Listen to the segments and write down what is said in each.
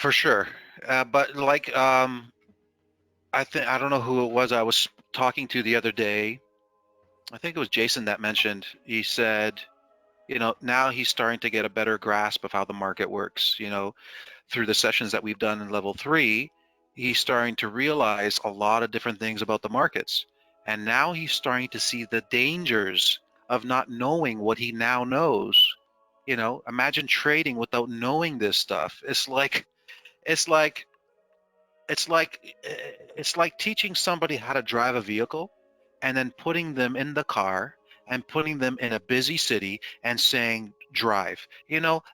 for sure. But like, I don't know who it was I was talking to the other day. I think it was Jason that mentioned. He said, now he's starting to get a better grasp of how the market works. Through the sessions that we've done in level 3, he's starting to realize a lot of different things about the markets. And now he's starting to see the dangers of not knowing what he now knows. Imagine trading without knowing this stuff. It's like it's like it's like teaching somebody how to drive a vehicle and then putting them in the car and putting them in a busy city and saying drive.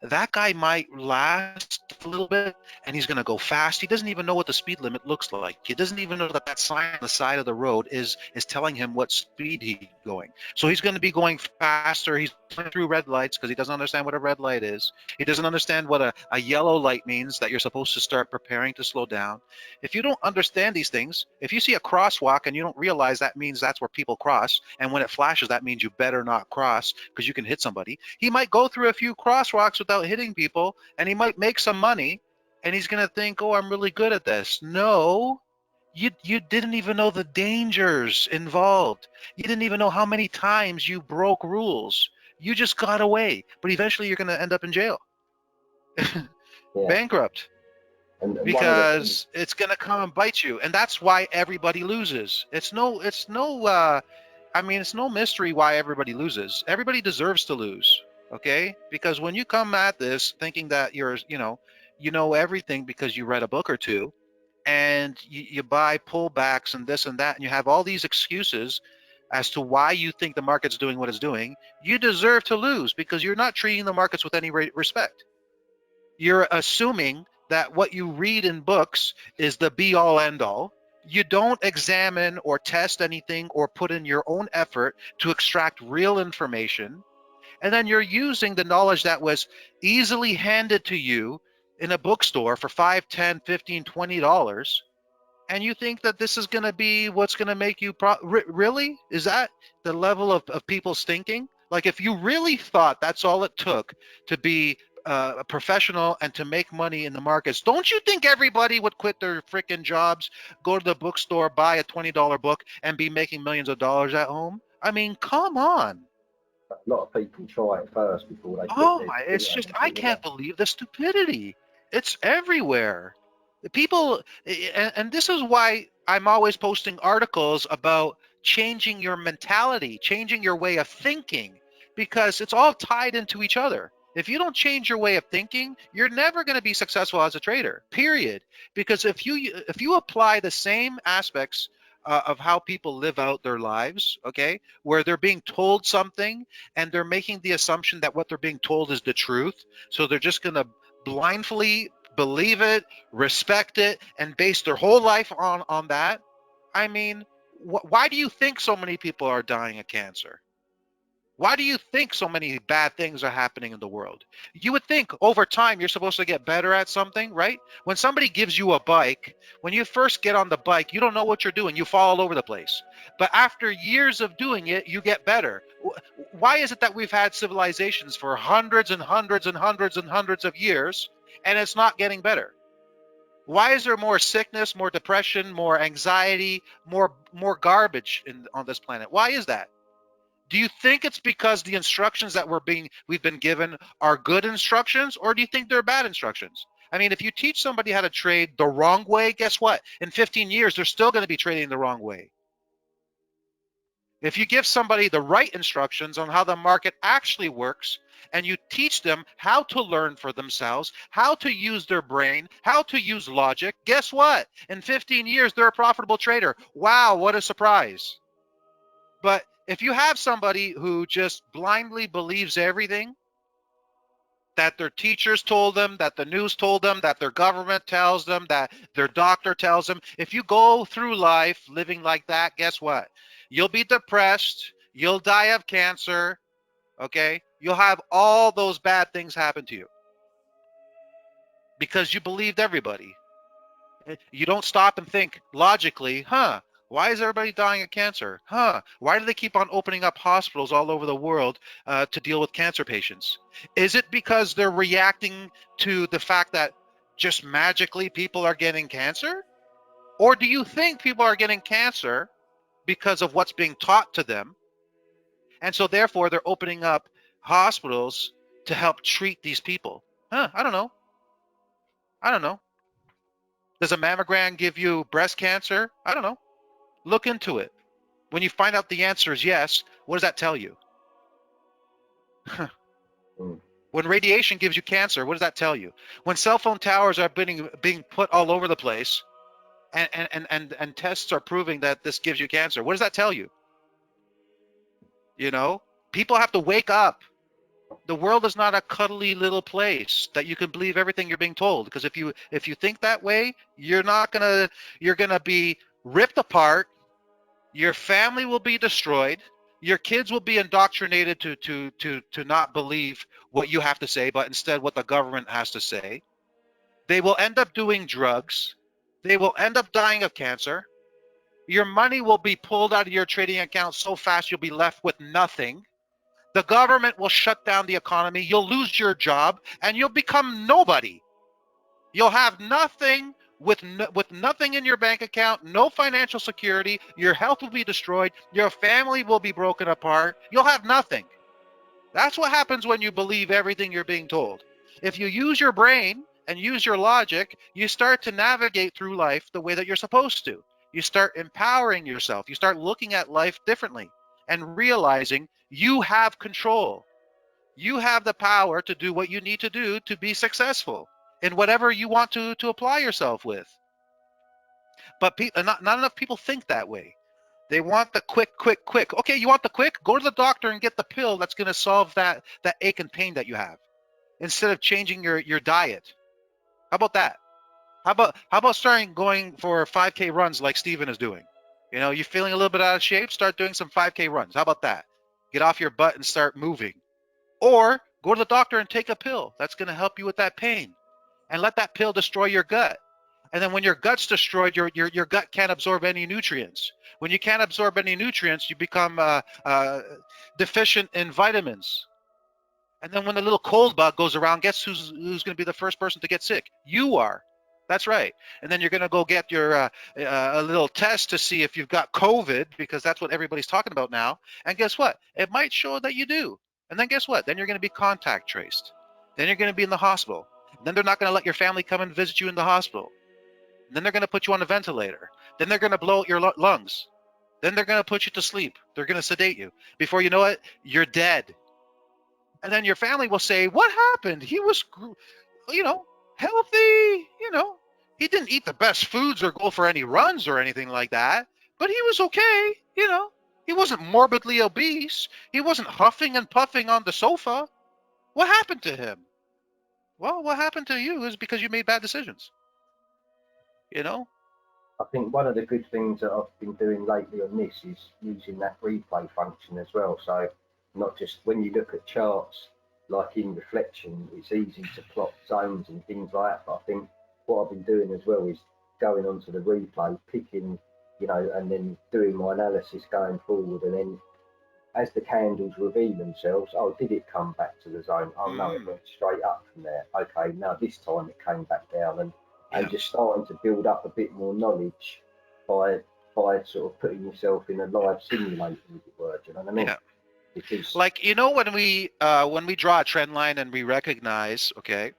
That guy might last a little bit and he's going to go fast. He doesn't even know what the speed limit looks like. He doesn't even know that that sign on the side of the road is telling him what speed he's going. So he's going to be going faster. He's going through red lights because he doesn't understand what a red light is. He doesn't understand what a yellow light means, that you're supposed to start preparing to slow down. If you don't understand these things, if you see a crosswalk and you don't realize that means that's where people cross, and when it flashes, that means you better not cross because you can hit somebody, he might go through a few crosswalks without hitting people, and he might make some money, and he's going to think, oh, I'm really good at this. No, you didn't even know the dangers involved. You didn't even know how many times you broke rules. You just got away, but eventually you're going to end up in jail, Yeah, bankrupt, and one of the things, because it's going to come and bite you, and that's why everybody loses. It's no mystery why everybody loses. Everybody deserves to lose. Okay, because when you come at this thinking that you know everything because you read a book or two, and you buy pullbacks and this and that, and you have all these excuses as to why you think the market's doing what it's doing, you deserve to lose because you're not treating the markets with any respect. You're assuming that what you read in books is the be all end all. You don't examine or test anything or put in your own effort to extract real information. And then you're using the knowledge that was easily handed to you in a bookstore for 5, 10, 15, $20. And you think that this is going to be what's going to make you really? Is that the level of people's thinking? Like, if you really thought that's all it took to be a professional and to make money in the markets, don't you think everybody would quit their freaking jobs, go to the bookstore, buy a $20 book, and be making millions of dollars at home? I mean, come on. a lot of people try it first before they quit Oh their, my, you it's know, just, I before can't believe the stupidity. It's everywhere. The people, and this is why I'm always posting articles about changing your mentality, changing your way of thinking, because it's all tied into each other. If you don't change your way of thinking, you're never going to be successful as a trader, period. Because if you apply the same aspects of how people live out their lives, okay, where they're being told something and they're making the assumption that what they're being told is the truth, so they're just going to blindly believe it, respect it, and base their whole life on that. I mean, why do you think so many people are dying of cancer? Why do you think so many bad things are happening in the world? You would think over time you're supposed to get better at something, right? When somebody gives you a bike, when you first get on the bike, you don't know what you're doing. You fall all over the place. But after years of doing it, you get better. Why is it that we've had civilizations for hundreds and hundreds and hundreds and hundreds of years and it's not getting better? Why is there more sickness, more depression, more anxiety, more garbage on this planet? Why is that? Do you think it's because the instructions that we've been given are good instructions, or do you think they're bad instructions? I mean, if you teach somebody how to trade the wrong way, guess what? In 15 years, they're still going to be trading the wrong way. If you give somebody the right instructions on how the market actually works, and you teach them how to learn for themselves, how to use their brain, how to use logic, guess what? In 15 years, they're a profitable trader. Wow, what a surprise. But if you have somebody who just blindly believes everything that their teachers told them, that the news told them, that their government tells them, that their doctor tells them, if you go through life living like that, guess what? You'll be depressed, you'll die of cancer, okay? You'll have all those bad things happen to you because you believed everybody. You don't stop and think logically, why is everybody dying of cancer? Why do they keep on opening up hospitals all over the world to deal with cancer patients? Is it because they're reacting to the fact that just magically people are getting cancer? Or do you think people are getting cancer because of what's being taught to them? And so therefore they're opening up hospitals to help treat these people. I don't know. I don't know. Does a mammogram give you breast cancer? I don't know. Look into it. When you find out the answer is yes, what does that tell you? When radiation gives you cancer, what does that tell you? When cell phone towers are being put all over the place and tests are proving that this gives you cancer, what does that tell you? You know, people have to wake up. The world is not a cuddly little place that you can believe everything you're being told. Because if you think that way, you're gonna be ripped apart. Your family will be destroyed. Your kids will be indoctrinated to not believe what you have to say, but instead what the government has to say. They will end up doing drugs. They will end up dying of cancer. Your money will be pulled out of your trading account so fast you'll be left with nothing. The government will shut down the economy. You'll lose your job and you'll become nobody. You'll have nothing with nothing in your bank account, no financial security. Your health will be destroyed. Your family will be broken apart. You'll have nothing. That's what happens when you believe everything you're being told. If you use your brain and use your logic, you start to navigate through life the way that you're supposed to. You start empowering yourself. You start looking at life differently and realizing you have control. You have the power to do what you need to do to be successful in whatever you want to apply yourself with. But not enough people think that way. They want the quick, quick, quick. Okay, you want the quick? Go to the doctor and get the pill that's going to solve that ache and pain that you have, instead of changing your diet. How about that? How about starting going for 5K runs like Steven is doing? You know, you're feeling a little bit out of shape, start doing some 5K runs. How about that? Get off your butt and start moving. Or go to the doctor and take a pill that's going to help you with that pain, and let that pill destroy your gut. And then when your gut's destroyed, your gut can't absorb any nutrients. When you can't absorb any nutrients, you become deficient in vitamins. And then when the little cold bug goes around, guess who's going to be the first person to get sick? You are. That's right. And then you're going to go get your a little test to see if you've got COVID, because that's what everybody's talking about now. And guess what? It might show that you do. And then guess what? Then you're going to be contact traced. Then you're going to be in the hospital. And then they're not going to let your family come and visit you in the hospital. And then they're going to put you on a ventilator. Then they're going to blow out your lungs. Then they're going to put you to sleep. They're going to sedate you. Before you know it, you're dead. And then your family will say, what happened? He was, healthy, he didn't eat the best foods or go for any runs or anything like that, but he was okay, he wasn't morbidly obese. He wasn't huffing and puffing on the sofa. What happened to him? Well, what happened to you is because you made bad decisions, I think one of the good things that I've been doing lately on this is using that replay function as well. So not just when you look at charts, like in reflection, it's easy to plot zones and things like that. But I think what I've been doing as well is going onto the replay, picking, and then doing my analysis going forward. And then as the candles reveal themselves, oh, did it come back to the zone? Oh, no, it went straight up from there. Okay, now this time it came back down. And just starting to build up a bit more knowledge by sort of putting yourself in a live simulator, as it were. Do you know what I mean? Yeah. Because when we draw a trend line and we recognize, okay,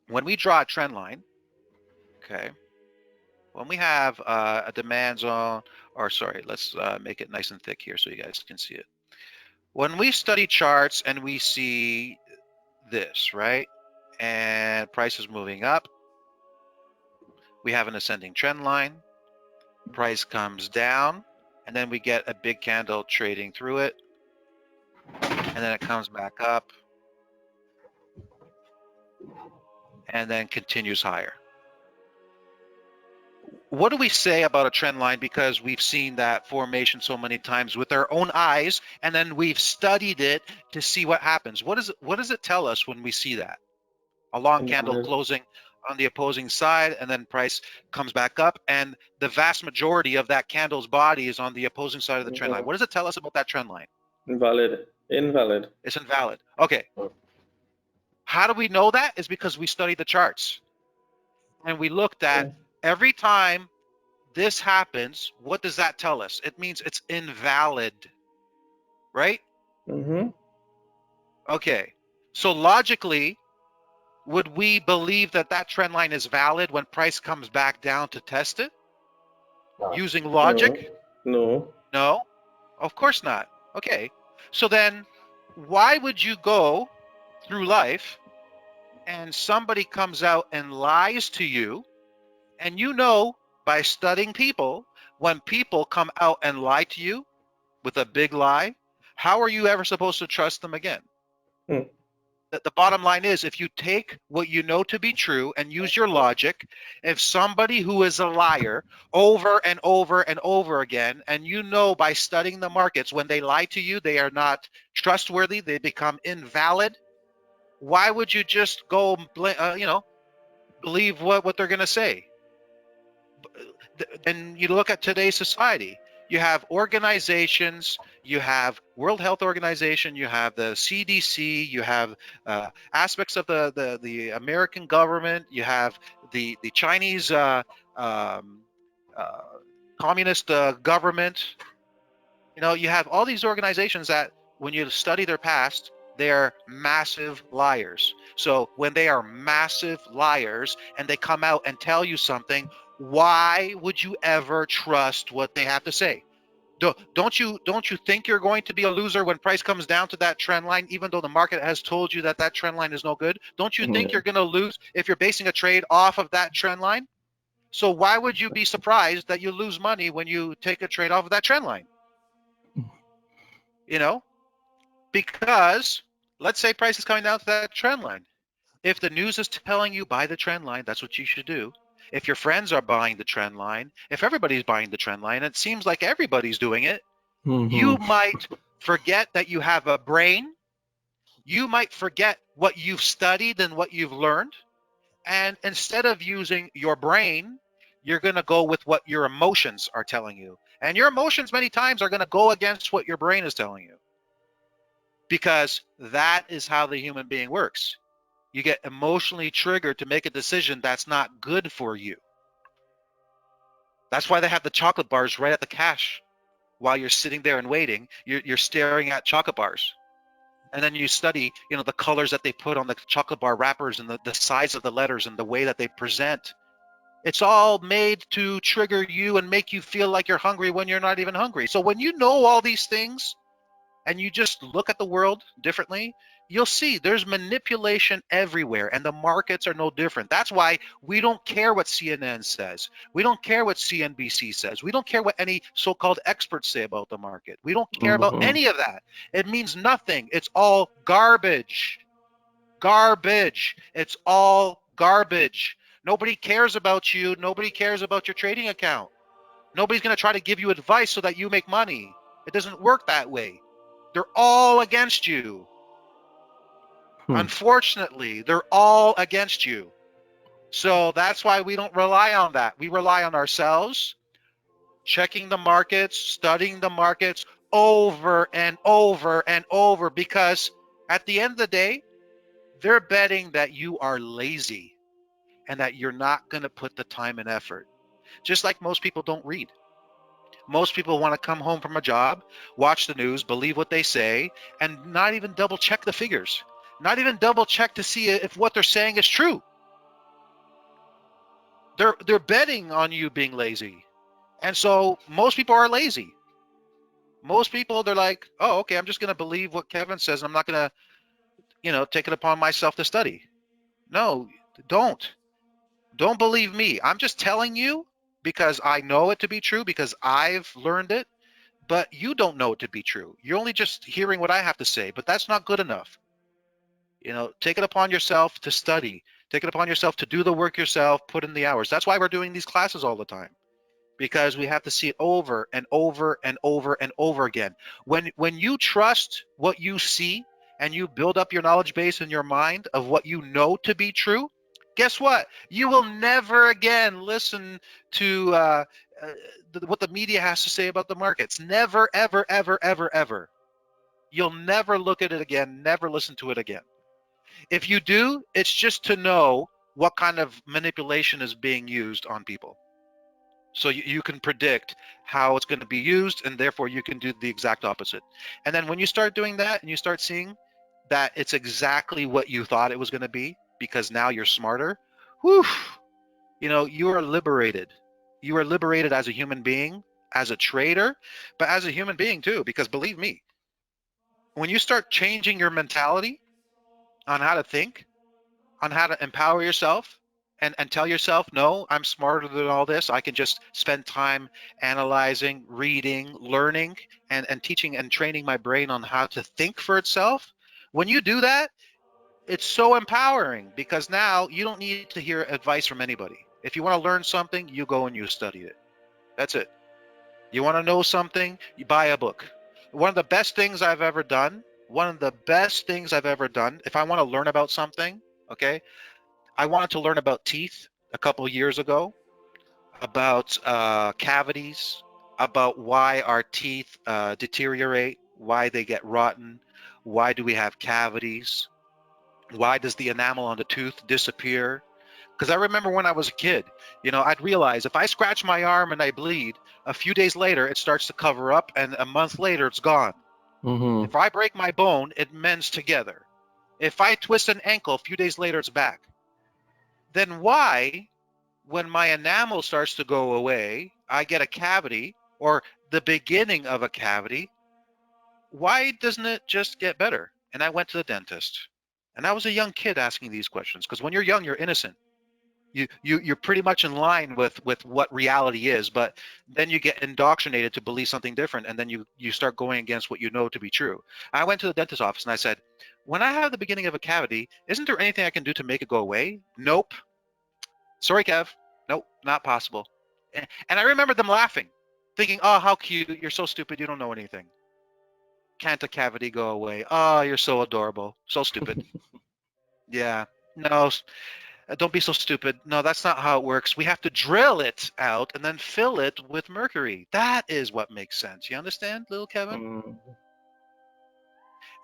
when we draw a trend line, okay, when we have a demand zone, or sorry, let's make it nice and thick here so you guys can see it. When we study charts and we see this, right, and price is moving up, we have an ascending trend line, price comes down, and then we get a big candle trading through it, and then it comes back up, and then continues higher. What do we say about a trend line? Because we've seen that formation so many times with our own eyes, and then we've studied it to see what happens. What does it tell us when we see that? A long candle closing on the opposing side, and then price comes back up, and the vast majority of that candle's body is on the opposing side of the trend line. What does it tell us about that trend line? Invalid. It's invalid. Okay. How do we know that? Is because we study the charts. and we looked at every time this happens, what does that tell us? It means it's invalid, right? Mm-hmm. Okay. So logically, would we believe that that trend line is valid when price comes back down to test it No. using No. logic? No. No, of course not. Okay. So then why would you go through life and somebody comes out and lies to you, and you know by studying people, when people come out and lie to you with a big lie, how are you ever supposed to trust them again? Hmm. The bottom line is, if you take what you know to be true and use your logic, if somebody who is a liar over and over and over again, and you know by studying the markets, when they lie to you, they are not trustworthy, they become invalid, why would you just go, believe what they're going to say? Then you look at today's society. You have organizations, you have World Health Organization, you have the CDC, you have aspects of the American government, you have the Chinese um, uh, communist government. You know, you have all these organizations that, when you study their past, they're massive liars. So when they are massive liars and they come out and tell you something, why would you ever trust what they have to say? Don't you think you're going to be a loser when price comes down to that trend line, even though the market has told you that that trend line is no good? Don't you think Yeah. you're going to lose if you're basing a trade off of that trend line? So why would you be surprised that you lose money when you take a trade off of that trend line? You know, because let's say price is coming down to that trend line. If the news is telling you buy the trend line, that's what you should do. If your friends are buying the trend line, if everybody's buying the trend line, it seems like everybody's doing it, Mm-hmm. you might forget that you have a brain. You might forget what you've studied and what you've learned. And instead of using your brain, you're going to go with what your emotions are telling you. And your emotions many times are going to go against what your brain is telling you, because that is how the human being works. You get emotionally triggered to make a decision that's not good for you. That's why they have the chocolate bars right at the cash. While you're sitting there and waiting, you're staring at chocolate bars. And then you study, the colors that they put on the chocolate bar wrappers and the size of the letters and the way that they present. It's all made to trigger you and make you feel like you're hungry when you're not even hungry. So when you know all these things, and you just look at the world differently, you'll see there's manipulation everywhere, and the markets are no different. That's why we don't care what CNN says. We don't care what CNBC says. We don't care what any so-called experts say about the market. We don't care about Mm-hmm. any of that. It means nothing. It's all garbage. Garbage. It's all garbage. Nobody cares about you. Nobody cares about your trading account. Nobody's going to try to give you advice so that you make money. It doesn't work that way. They're all against you. Hmm. Unfortunately, they're all against you. So that's why we don't rely on that. We rely on ourselves, checking the markets, studying the markets over and over and over, because at the end of the day, they're betting that you are lazy and that you're not going to put the time and effort. Just like most people don't read. Most people want to come home from a job, watch the news, believe what they say, and not even double check the figures, not even double check to see if what they're saying is true. They're betting on you being lazy. And so most people are lazy. Most people, they're like, oh, okay, I'm just going to believe what Kevin says. I'm not going to, take it upon myself to study. No, don't. Don't believe me. I'm just telling you because I know it to be true, because I've learned it. But you don't know it to be true. You're only just hearing what I have to say, but that's not good enough. Take it upon yourself to study. Take it upon yourself to do the work yourself, put in the hours. That's why we're doing these classes all the time, because we have to see it over and over and over and over again. When you trust what you see and you build up your knowledge base in your mind of what you know to be true, guess what? You will never again listen to what the media has to say about the markets. Never, ever, ever, ever, ever. You'll never look at it again, never listen to it again. If you do, it's just to know what kind of manipulation is being used on people. So you can predict how it's going to be used, and therefore you can do the exact opposite. And then when you start doing that and you start seeing that it's exactly what you thought it was going to be, because now you're smarter, whew, you are liberated. You are liberated as a human being, as a trader, but as a human being too, because believe me, when you start changing your mentality on how to think, on how to empower yourself, and tell yourself, no, I'm smarter than all this. I can just spend time analyzing, reading, learning, and teaching and training my brain on how to think for itself. When you do that, it's so empowering, because now you don't need to hear advice from anybody. If you want to learn something, you go and you study it. That's it. You want to know something, you buy a book. One of the best things I've ever done, if I want to learn about something, okay, I wanted to learn about teeth a couple years ago, about cavities, about why our teeth deteriorate, why they get rotten, why do we have cavities, why does the enamel on the tooth disappear? Because I remember when I was a kid, I'd realize if I scratch my arm and I bleed, a few days later it starts to cover up, and a month later it's gone. Mm-hmm. If I break my bone, it mends together. If I twist an ankle, a few days later it's back. Then why, when my enamel starts to go away, I get a cavity or the beginning of a cavity, why doesn't it just get better? And I went to the dentist. And I was a young kid asking these questions, because when you're young, you're innocent. You're pretty much in line with what reality is, but then you get indoctrinated to believe something different, and then you start going against what you know to be true. I went to the dentist's office and I said, when I have the beginning of a cavity, isn't there anything I can do to make it go away? Nope. Sorry, Kev. Nope, not possible. And I remember them laughing, thinking, oh, how cute. You're so stupid. You don't know anything. Can't a cavity go away? Oh, you're so adorable. So stupid. Yeah. No, don't be so stupid. No, that's not how it works. We have to drill it out and then fill it with mercury. That is what makes sense. You understand, little Kevin? Mm-hmm.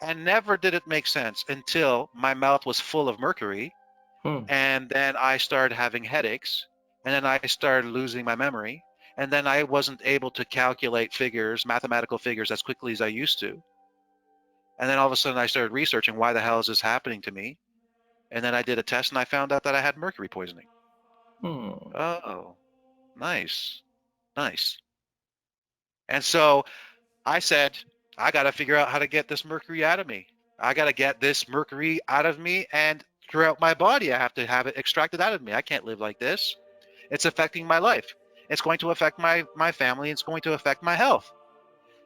And never did it make sense until my mouth was full of mercury. And then I started having headaches. And then I started losing my memory. And then I wasn't able to calculate figures, mathematical figures, as quickly as I used to. And then all of a sudden I started researching, why the hell is this happening to me? And then I did a test and I found out that I had mercury poisoning. Mm-hmm. Oh, nice. Nice. And so I said, I got to figure out how to get this mercury out of me. I got to get this mercury out of me and throughout my body. I have to have it extracted out of me. I can't live like this. It's affecting my life. It's going to affect my family. It's going to affect my health.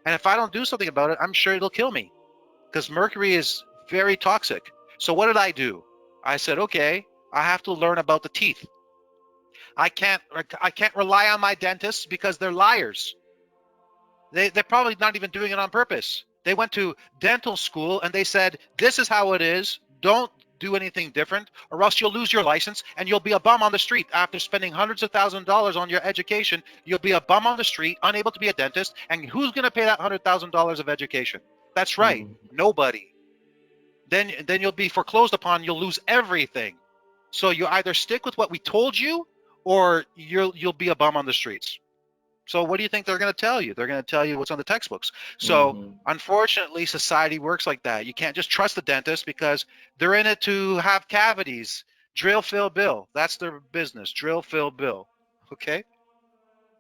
And if I don't do something about it, I'm sure it'll kill me, because mercury is very toxic. So what did I do? I said, okay, I have to learn about the teeth. I can't rely on my dentists because they're liars. They're probably not even doing it on purpose. They went to dental school and they said, this is how it is. Don't do anything different, or else you'll lose your license and you'll be a bum on the street. After spending hundreds of thousands of dollars on your education, you'll be a bum on the street, unable to be a dentist. And who's going to pay that $100,000 of education? That's right, nobody. Then you'll be foreclosed upon. You'll lose everything. So you either stick with what we told you, or you'll be a bum on the streets. So what do you think they're going to tell you? They're going to tell you what's on the textbooks. So Mm-hmm. unfortunately, society works like that. You can't just trust the dentist because they're in it to have cavities. Drill, fill, bill. That's their business. Drill, fill, bill. Okay?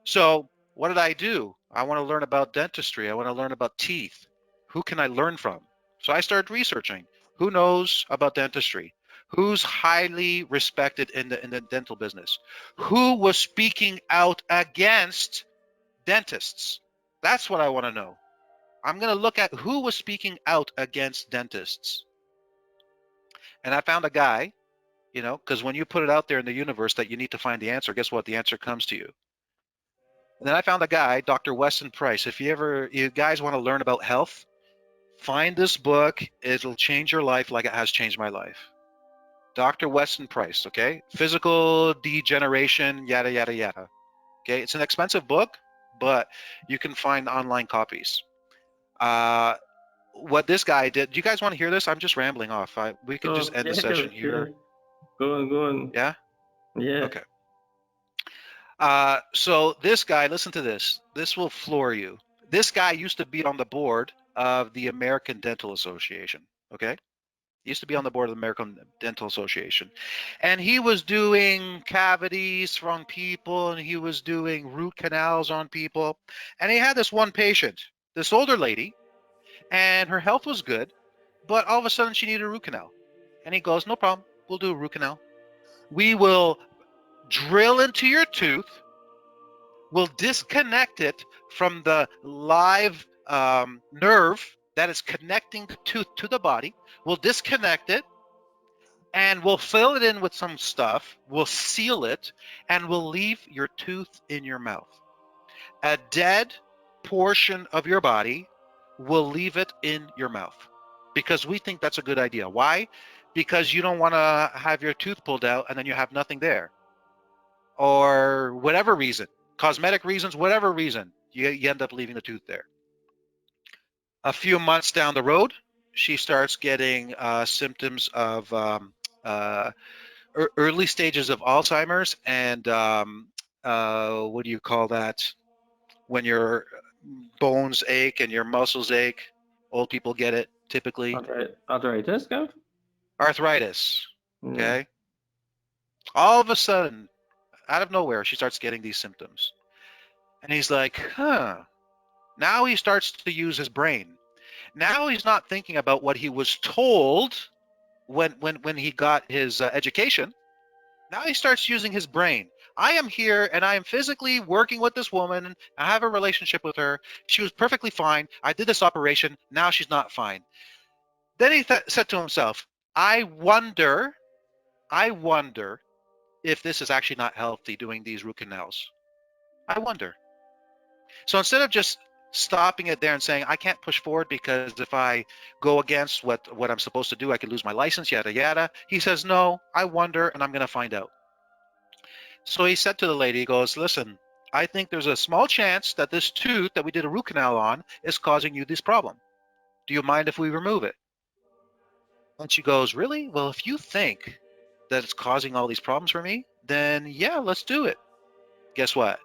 So what did I do? I want to learn about dentistry. I want to learn about teeth. Who can I learn from? So I started researching. Who knows about dentistry? Who's highly respected in the dental business? Who was speaking out against dentists? That's what I want to know. I'm going to look at who was speaking out against dentists. And I found a guy, because when you put it out there in the universe that you need to find the answer, guess what? The answer comes to you. And then I found a guy, Dr. Weston Price. If you guys want to learn about health, find this book. It'll change your life like it has changed my life. Dr. Weston Price, okay? Physical degeneration, yada, yada, yada. Okay, it's an expensive book, but you can find online copies. What this guy did, do you guys want to hear this? I'm just rambling off. We can just Go, end the yeah, go, session here. yeah. Go on, go on. Yeah? Yeah. Okay. So this guy, listen to this. This will floor you. This guy used to be on the board of the American Dental Association. Okay? He used to be on the board of the American Dental Association. And he was doing cavities from people, and he was doing root canals on people. And he had this one patient, this older lady, and her health was good, but all of a sudden she needed a root canal. And he goes, no problem, we'll do a root canal. We will drill into your tooth, we'll disconnect it from the live nerve that is connecting the tooth to the body. We'll disconnect it, and we'll fill it in with some stuff, we'll seal it, and we'll leave your tooth in your mouth. A dead portion of your body, will leave it in your mouth because we think that's a good idea. Why? Because you don't want to have your tooth pulled out and then you have nothing there, or whatever reason, cosmetic reasons, whatever reason, you end up leaving the tooth there. A few months down the road, she starts getting symptoms of uh, early stages of Alzheimer's and what do you call that? When your bones ache and your muscles ache, old people get it typically. Arthritis, Gav? Arthritis. Yeah. Okay. All of a sudden, out of nowhere, she starts getting these symptoms. And he's like, huh. Now he starts to use his brain. Now he's not thinking about what he was told when he got his education. Now he starts using his brain. I am here and I am physically working with this woman. I have a relationship with her. She was perfectly fine. I did this operation. Now she's not fine. Then he said to himself, I wonder if this is actually not healthy doing these root canals. I wonder. So instead of just stopping it there and saying, I can't push forward because if I go against what I'm supposed to do, I could lose my license, yada, yada. He says, no, I wonder, and I'm going to find out. So he said to the lady, he goes, listen, I think there's a small chance that this tooth that we did a root canal on is causing you this problem. Do you mind if we remove it? And she goes, really? Well, if you think that it's causing all these problems for me, then yeah, let's do it. Guess what?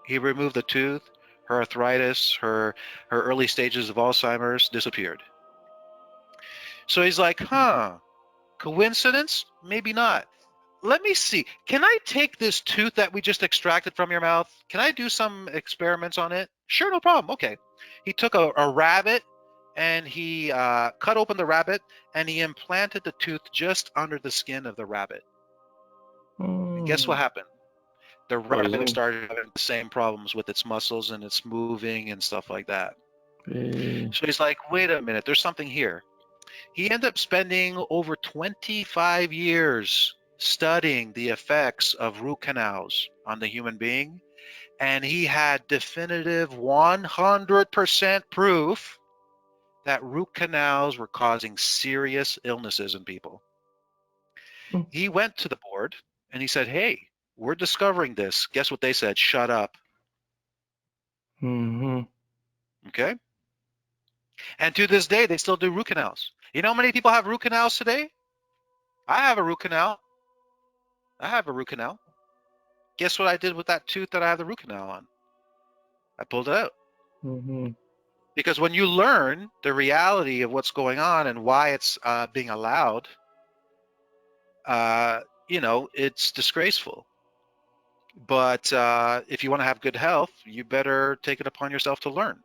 He removed the tooth, her arthritis, her early stages of Alzheimer's disappeared. So he's like, huh, coincidence? Maybe not. Let me see. Can I take this tooth that we just extracted from your mouth? Can I do some experiments on it? Sure, no problem. Okay. He took a rabbit and he cut open the rabbit and he implanted the tooth just under the skin of the rabbit. And guess what happened? The rabbit Poison. started having the same problems with its muscles and its moving and stuff like that. So he's like, wait a minute, there's something here. He ended up spending over 25 years studying the effects of root canals on the human being, and he had definitive 100% proof that root canals were causing serious illnesses in people. He went to the board and he said, hey, we're discovering this. Guess what they said? Shut up. Mm-hmm. Okay. And to this day, they still do root canals. You know how many people have root canals today? I have a root canal. I have a root canal. Guess what I did with that tooth that I have the root canal on? I pulled it out. Mm-hmm. Because when you learn the reality of what's going on and why it's being allowed, it's disgraceful. But if you want to have good health, you better take it upon yourself to learn.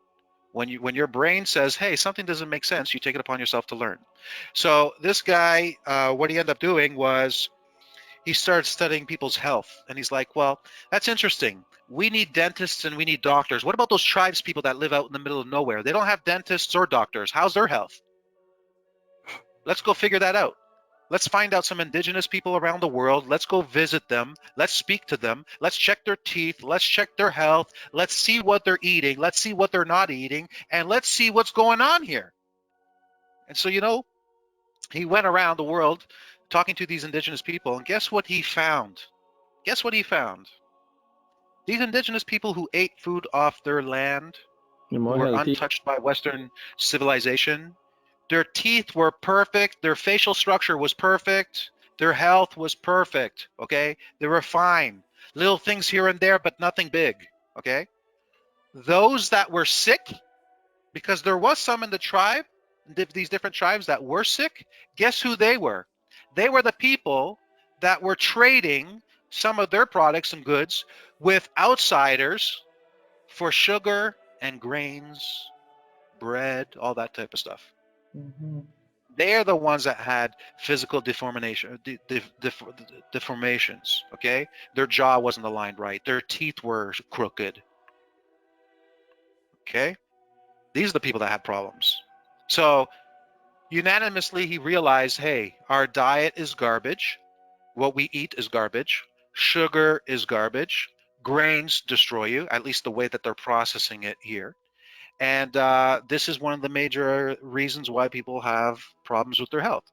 When your brain says, hey, something doesn't make sense, you take it upon yourself to learn. So this guy, what he ended up doing was he started studying people's health. And he's like, well, that's interesting. We need dentists and we need doctors. What about those tribes people that live out in the middle of nowhere? They don't have dentists or doctors. How's their health? Let's go figure that out. Let's find out some indigenous people around the world. Let's go visit them. Let's speak to them. Let's check their teeth. Let's check their health. Let's see what they're eating. Let's see what they're not eating. And let's see what's going on here. And so, he went around the world talking to these indigenous people. And guess what he found? Guess what he found? These indigenous people who ate food off their land, You're who more were healthy. untouched by Western civilization, their teeth were perfect. Their facial structure was perfect. Their health was perfect, okay? They were fine. Little things here and there, but nothing big, okay? Those that were sick, because there was some in the tribe, these different tribes that were sick, guess who they were? They were the people that were trading some of their products and goods with outsiders for sugar and grains, bread, all that type of stuff. Mm-hmm. They're the ones that had physical deformations, okay? Their jaw wasn't aligned right. Their teeth were crooked, okay? These are the people that had problems. So unanimously, he realized, hey, our diet is garbage. What we eat is garbage. Sugar is garbage. Grains destroy you, at least the way that they're processing it here. And this is one of the major reasons why people have problems with their health.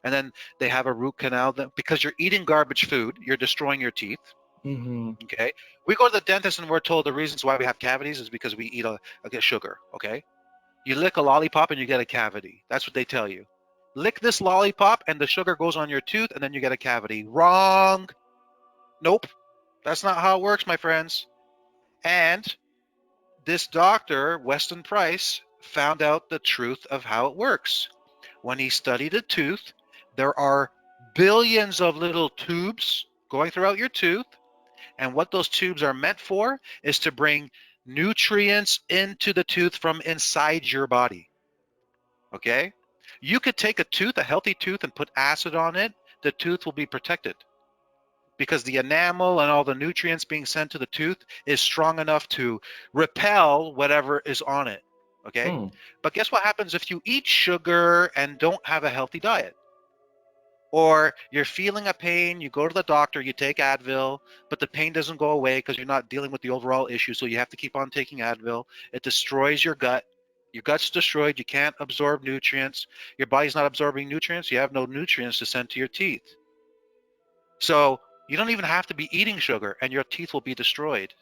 And then they have a root canal because you're eating garbage food, you're destroying your teeth. Mm-hmm. Okay. We go to the dentist and we're told the reasons why we have cavities is because we eat get sugar. Okay. You lick a lollipop and you get a cavity. That's what they tell you. Lick this lollipop and the sugar goes on your tooth and then you get a cavity. Wrong. Nope. That's not how it works, my friends. And this doctor, Weston Price, found out the truth of how it works. When he studied a tooth, there are billions of little tubes going throughout your tooth. And what those tubes are meant for is to bring nutrients into the tooth from inside your body. Okay? You could take a tooth, a healthy tooth, and put acid on it. The tooth will be protected because the enamel and all the nutrients being sent to the tooth is strong enough to repel whatever is on it. Okay? Mm. But guess what happens if you eat sugar and don't have a healthy diet? Or you're feeling a pain, you go to the doctor, you take Advil, but the pain doesn't go away because you're not dealing with the overall issue, so you have to keep on taking Advil. It destroys your gut. Your gut's destroyed. You can't absorb nutrients. Your body's not absorbing nutrients. You have no nutrients to send to your teeth. So you don't even have to be eating sugar, and your teeth will be destroyed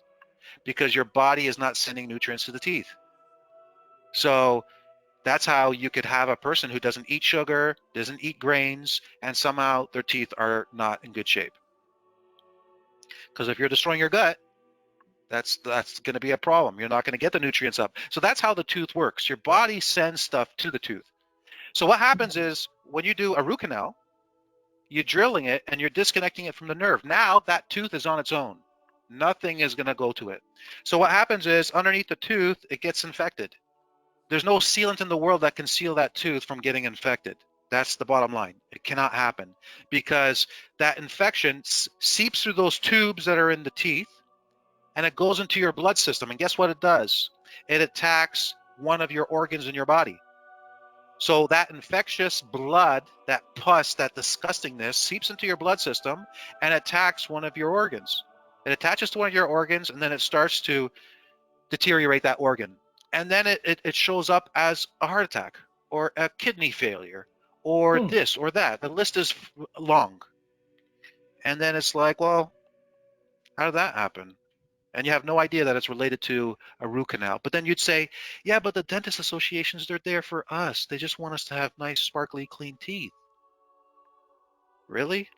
because your body is not sending nutrients to the teeth. So that's how you could have a person who doesn't eat sugar, doesn't eat grains, and somehow their teeth are not in good shape. Because if you're destroying your gut, that's going to be a problem. You're not going to get the nutrients up. So that's how the tooth works. Your body sends stuff to the tooth. So what happens is when you do a root canal, you're drilling it and you're disconnecting it from the nerve. Now that tooth is on its own. Nothing is going to go to it. So what happens is underneath the tooth, it gets infected. There's no sealant in the world that can seal that tooth from getting infected. That's the bottom line. It cannot happen because that infection seeps through those tubes that are in the teeth and it goes into your blood system. And guess what it does? It attacks one of your organs in your body. So that infectious blood, that pus, that disgustingness seeps into your blood system and attacks one of your organs. It attaches to one of your organs and then it starts to deteriorate that organ. And then it shows up as a heart attack or a kidney failure or Mm. this or that. The list is long. And then it's like, well, how did that happen? And you have no idea that it's related to a root canal. But then you'd say, yeah, but the dentist associations, they're there for us. They just want us to have nice, sparkly, clean teeth. Really?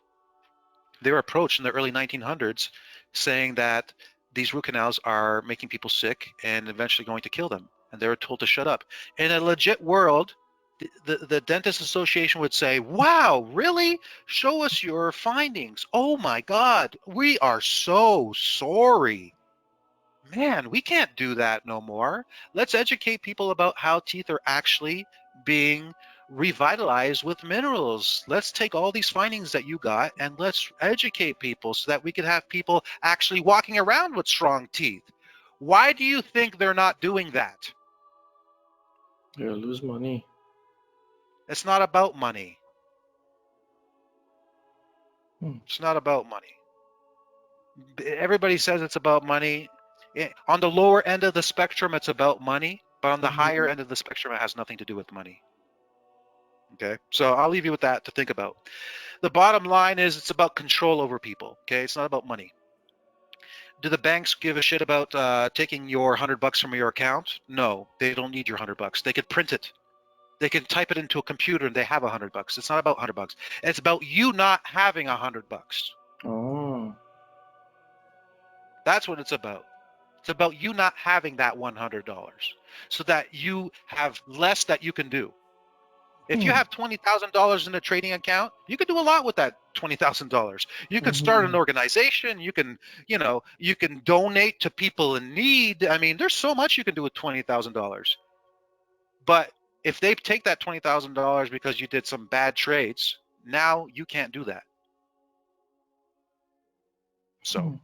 They were approached in the early 1900s saying that these root canals are making people sick and eventually going to kill them. And they were told to shut up. In a legit world, the Dentist Association would say, wow, really? Show us your findings. Oh my God, we are so sorry. Man, we can't do that no more. Let's educate people about how teeth are actually being revitalized with minerals. Let's take all these findings that you got and let's educate people so that we can have people actually walking around with strong teeth. Why do you think they're not doing that? You'll lose money. It's not about money. Hmm. It's not about money. Everybody says it's about money. On the lower end of the spectrum, it's about money, but on the higher Mhm. end of the spectrum, it has nothing to do with money. Okay, so I'll leave you with that to think about. The bottom line is it's about control over people. Okay, it's not about money. Do the banks give a shit about taking your $100 from your account? No, they don't need your $100. They could print it. They can type it into a computer and they have $100. It's not about $100. It's about you not having $100. Oh. That's what it's about. It's about you not having that $100 so that you have less that you can do. If you Hmm. have $20,000 in a trading account, you can do a lot with that $20,000. You can start an Mhm. organization. You can, you can donate to people in need. I mean, there's so much you can do with $20,000. But if they take that $20,000 because you did some bad trades, now you can't do that. So Hmm.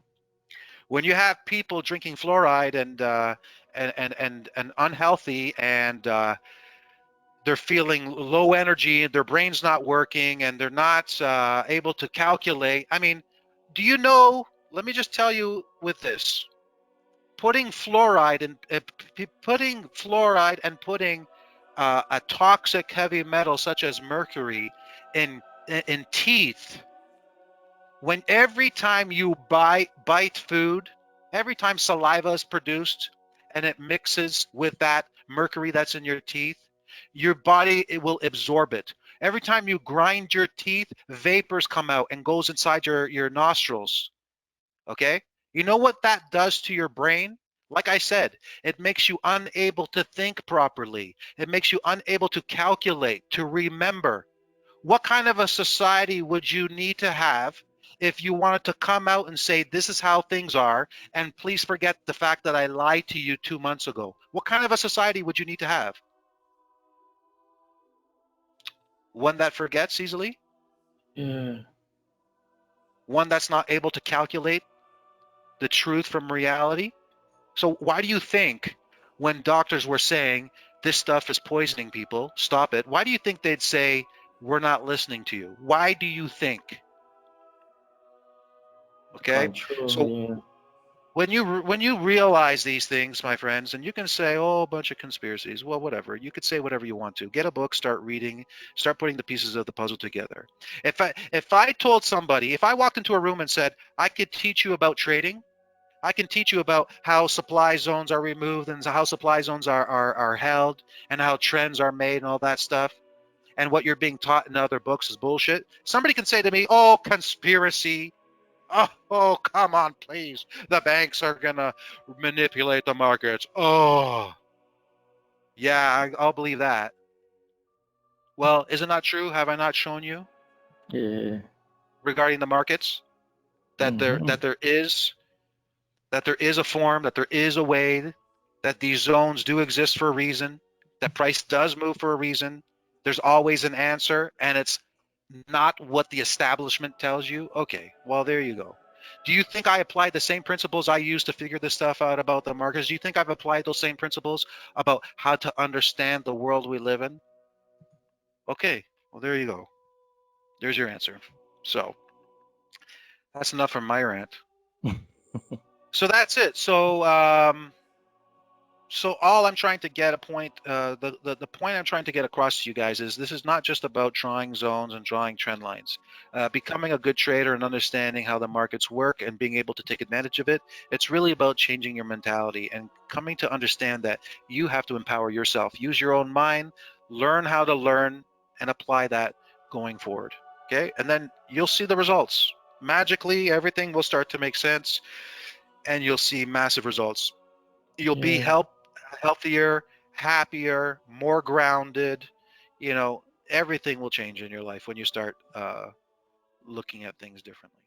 when you have people drinking fluoride and unhealthy and they're feeling low energy, their brain's not working, and they're not able to calculate. I mean, do you know? Let me just tell you with this: putting fluoride and putting a toxic heavy metal such as mercury in teeth. When every time you bite food, every time saliva is produced and it mixes with that mercury that's in your teeth, your body, it will absorb it. Every time you grind your teeth, vapors come out and goes inside your nostrils. Okay? You know what that does to your brain? Like I said, it makes you unable to think properly. It makes you unable to calculate, to remember. What kind of a society would you need to have if you wanted to come out and say, this is how things are, and please forget the fact that I lied to you 2 months ago? What kind of a society would you need to have? One that forgets easily? Yeah. One that's not able to calculate the truth from reality? So why do you think when doctors were saying this stuff is poisoning people, stop it, why do you think they'd say, we're not listening to you? Why do you think? Okay? Control. So Yeah. when you realize these things, my friends, and you can say, oh, a bunch of conspiracies, well, whatever. You could say whatever you want to. Get a book, start reading, start putting the pieces of the puzzle together. If I told somebody, if I walked into a room and said, I could teach you about trading, I can teach you about how supply zones are removed and how supply zones are held and how trends are made and all that stuff, and what you're being taught in other books is bullshit. Somebody can say to me, oh, conspiracy. Oh, come on, please. The banks are going to manipulate the markets. Oh, yeah, I'll believe that. Well, is it not true? Have I not shown you Yeah. regarding the markets that there Mhm. that there is that there is a form, that there is a way, that these zones do exist for a reason, that price does move for a reason. There's always an answer, and it's not what the establishment tells you. Okay, well, there you go. Do you think I applied the same principles I used to figure this stuff out about the markets? Do you think I've applied those same principles about how to understand the world we live in? Okay, well, there you go. There's your answer. So that's enough from my rant. So that's it. So all I'm trying to get a point, the point I'm trying to get across to you guys is this is not just about drawing zones and drawing trend lines. Becoming a good trader and understanding how the markets work and being able to take advantage of it, it's really about changing your mentality and coming to understand that you have to empower yourself. Use your own mind, learn how to learn, and apply that going forward. Okay, and then you'll see the results. Magically, everything will start to make sense, and you'll see massive results. You'll be Yeah. healthier, happier, more grounded. You know, everything will change in your life when you start looking at things differently.